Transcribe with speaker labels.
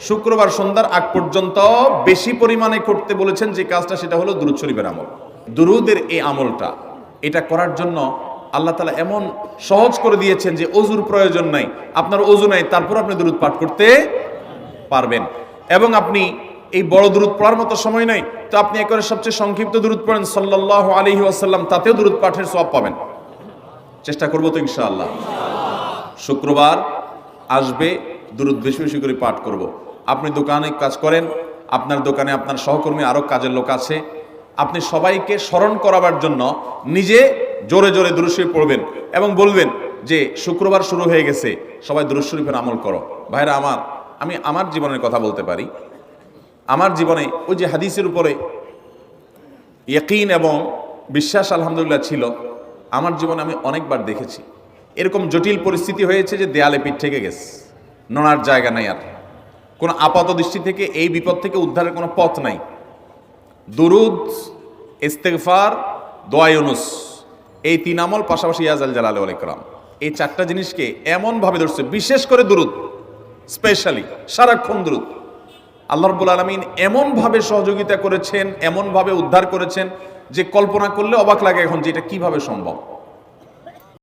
Speaker 1: শুক্রবার সন্ধ্যার আগ পর্যন্ত বেশি পরিমাণে করতে বলেছেন যে কাজটা, সেটা হলো দুরূদ শরীফের আমল। দুরূদের এই আমলটা এটা করার জন্য আল্লাহ তাআলা এমন সহজ করে দিয়েছেন যে অজুর প্রয়োজন নাই। আপনার অজু নাই, তারপর আপনি দুরূদ পাঠ করতে পারবেন। এবং আপনি এই বড় দুরূদ পড়ার মতো সময় নাই, তো আপনি একেবারে সবচেয়ে সংক্ষিপ্ত দুরূদ পড়েন সাল্লাল্লাহু আলাইহি ওয়াসাল্লাম, তাতেও দুরূদ পাঠের সওয়াব পাবেন। চেষ্টা করবো তো ইনশাআল্লাহ। শুক্রবার আসবে, দুরূদ বেশি বেশি করে পাঠ করব। আপনি দোকানে কাজ করেন, আপনার দোকানে আপনার সহকর্মী আরো কাজের লোক আছে, আপনি সবাইকে স্মরণ করাবার জন্য নিজে জোরে জোরে দুরূদ শরীফ পড়বেন এবং বলবেন যে শুক্রবার শুরু হয়ে গেছে, সবাই দুরূদ শরীফের আমল করো। ভাইরা আমার, আমি আমার জীবনের কথা বলতে পারি। আমার জীবনে ওই যে হাদিসের উপরে ইয়াকিন এবং বিশ্বাস আলহামদুলিল্লাহ ছিল, আমার জীবনে আমি অনেকবার দেখেছি এরকম জটিল পরিস্থিতি হয়েছে যে দেয়ালে পিঠ থেকে গেছে, নড়ার জায়গা নাই, আর কোনো আপাত দৃষ্টি থেকে এই বিপদ থেকে উদ্ধারের কোনো পথ নাই। দুরুদ, ইস্তেগফার, দোয়া ইউনুস, এই তিন আমল, পাশাপাশি ইয়াজাল জালাল ওয়াল ইকরাম, এই চারটা জিনিসকে এমনভাবে ধরছে, বিশেষ করে দুরুদ, স্পেশালি সারাক্ষণ দুরুদ। আল্লাহ রাব্বুল আলামিন এমনভাবে সহযোগিতা করেছেন, এমনভাবে উদ্ধার করেছেন যে কল্পনা করলে অবাক লাগে এখন যে এটা কিভাবে সম্ভব।